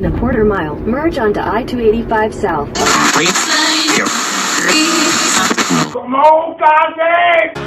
In a quarter mile, merge onto I-285 South. Come on, Kanye!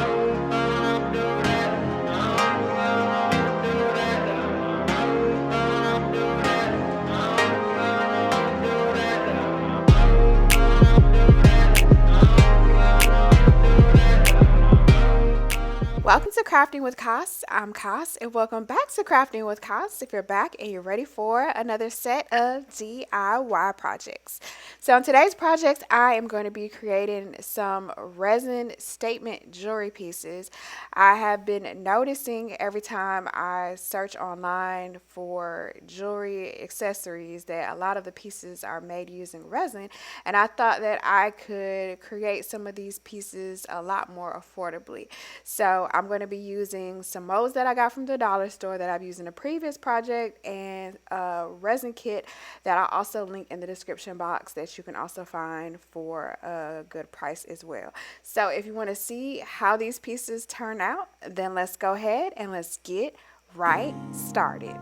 Welcome to Crafting with Cass. I'm Cass, and welcome back to Crafting with Cass. If you're back and you're ready for another set of DIY projects. So in today's project, I am going to be creating some resin statement jewelry pieces. I have been noticing every time I search online for jewelry accessories that a lot of the pieces are made using resin, and I thought that I could create some of these pieces a lot more affordably. So I'm going to be using some molds that I got from the dollar store that I've used in a previous project, and a resin kit that I'll also link in the description box that you can also find for a good price as well. So if you want to see how these pieces turn out, then let's go ahead and let's get right started.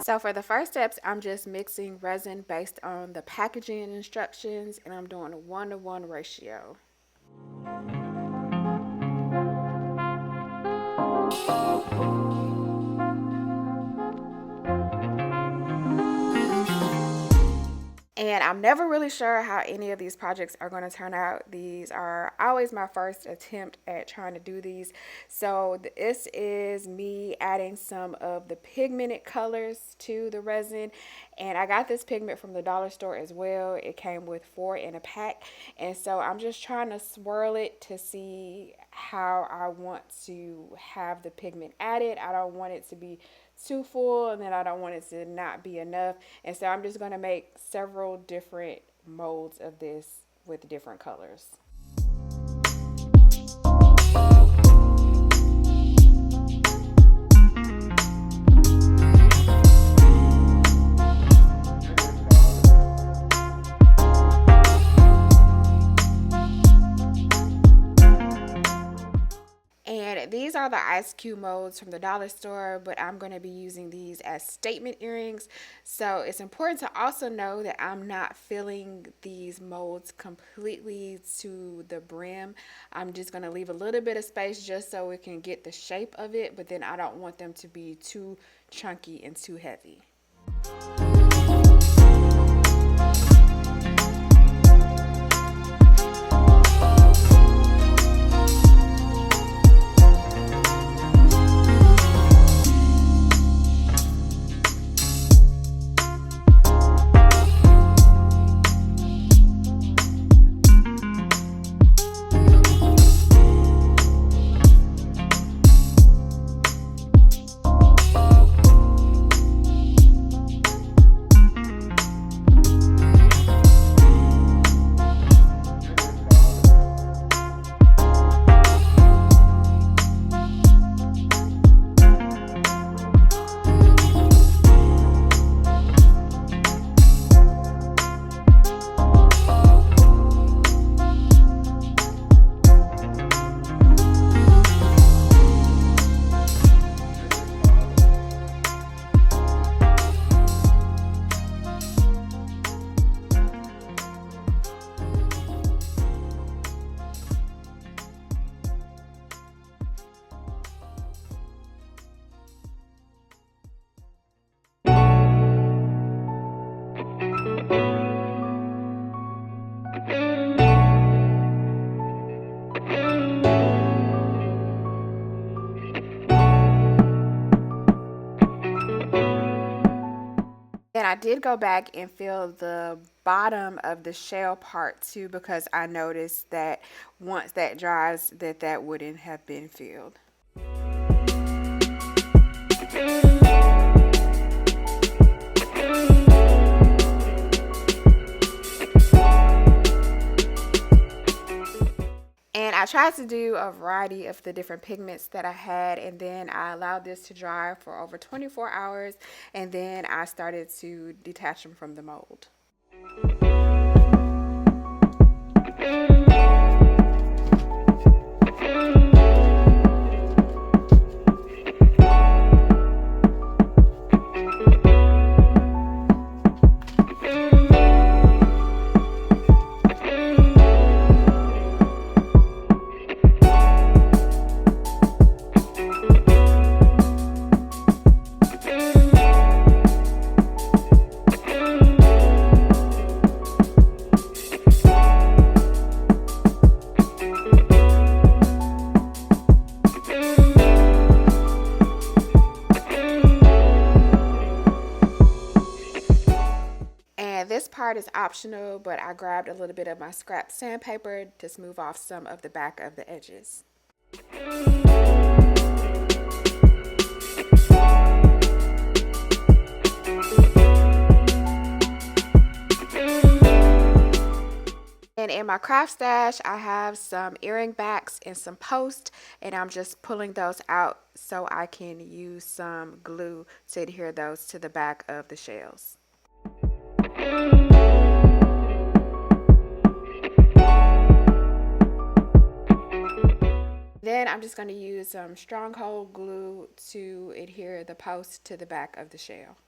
So for the first steps, I'm just mixing resin based on the packaging instructions, and I'm doing a 1-to-1 ratio. And I'm never really sure how any of these projects are going to turn out. These are always my first attempt at trying to do these. So this is me adding some of the pigmented colors to the resin. And I got this pigment from the dollar store as well. It came with 4 in a pack. And so I'm just trying to swirl it to see how I want to have the pigment added. I don't want it to be too full, and then I don't want it to not be enough. And so I'm just going to make several different molds of this with different colors. These are the ice cube molds from the dollar store, but I'm going to be using these as statement earrings. So it's important to also know that I'm not filling these molds completely to the brim. I'm just going to leave a little bit of space just so we can get the shape of it, but then I don't want them to be too chunky and too heavy. And I did go back and fill the bottom of the shell part too, because I noticed that once that dries that wouldn't have been filled. And I tried to do a variety of the different pigments that I had, and then I allowed this to dry for over 24 hours, and then I started to detach them from the mold. part is optional, but I grabbed a little bit of my scrap sandpaper to smooth off some of the back of the edges. And in my craft stash, I have some earring backs and some posts, and I'm just pulling those out so I can use some glue to adhere those to the back of the shells. Then I'm just going to use some stronghold glue to adhere the post to the back of the shell.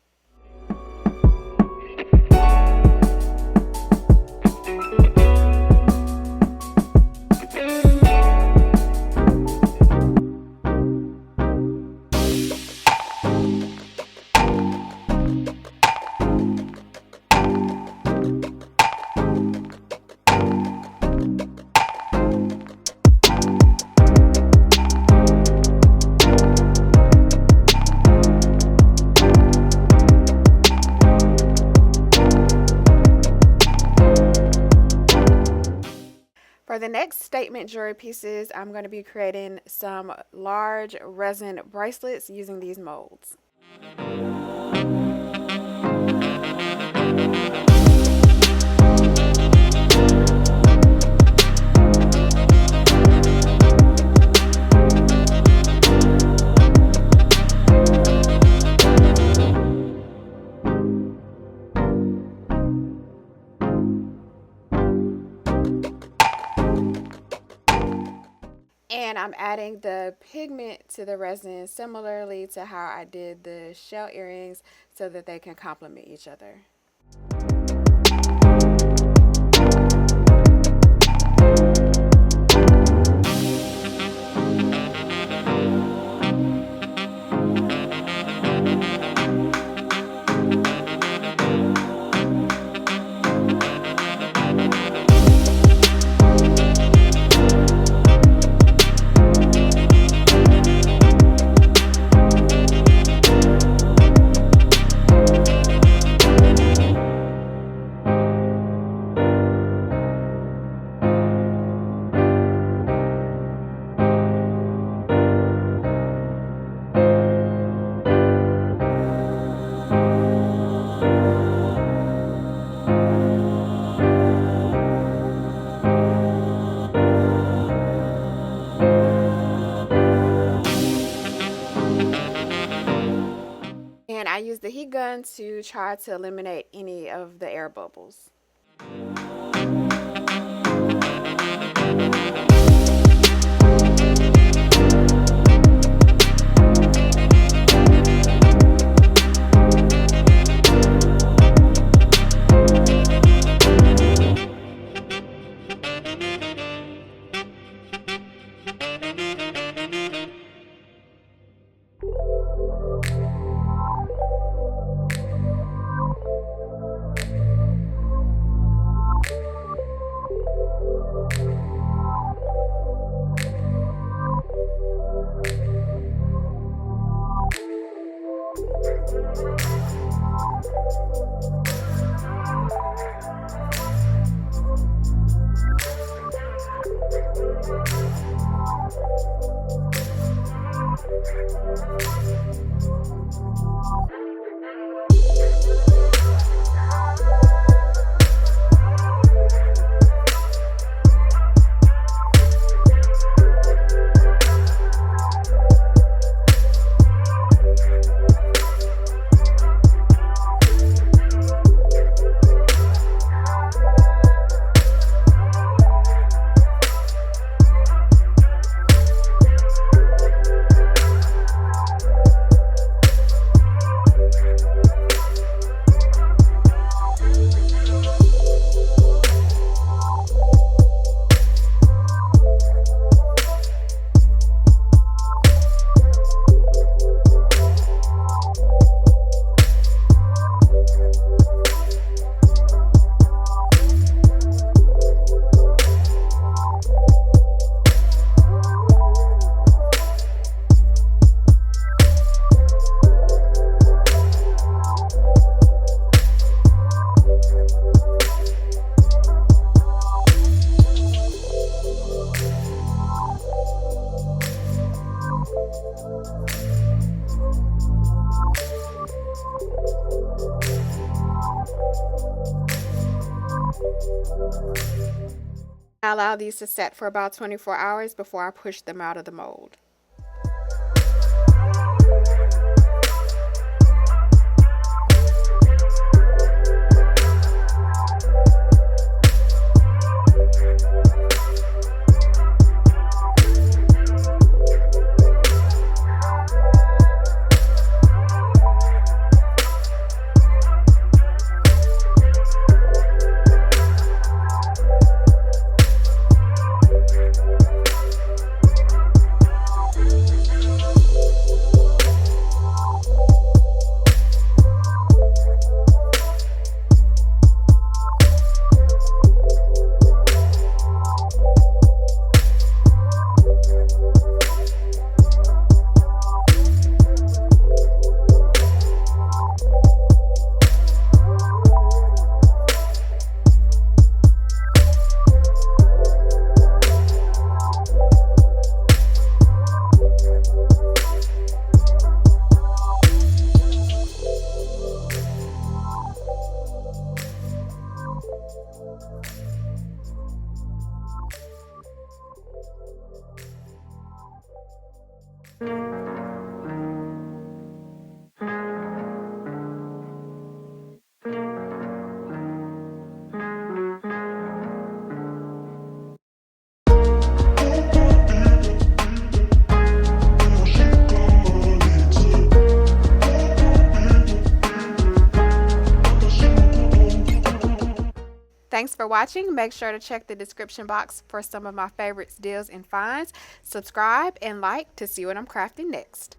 For the next statement jewelry pieces, I'm going to be creating some large resin bracelets using these molds. And I'm adding the pigment to the resin similarly to how I did the shell earrings so that they can complement each other. And I use the heat gun to try to eliminate any of the air bubbles. I allow these to set for about 24 hours before I push them out of the mold. Thanks for watching. Make sure to check the description box for some of my favorites, deals, and finds. Subscribe and like to see what I'm crafting next.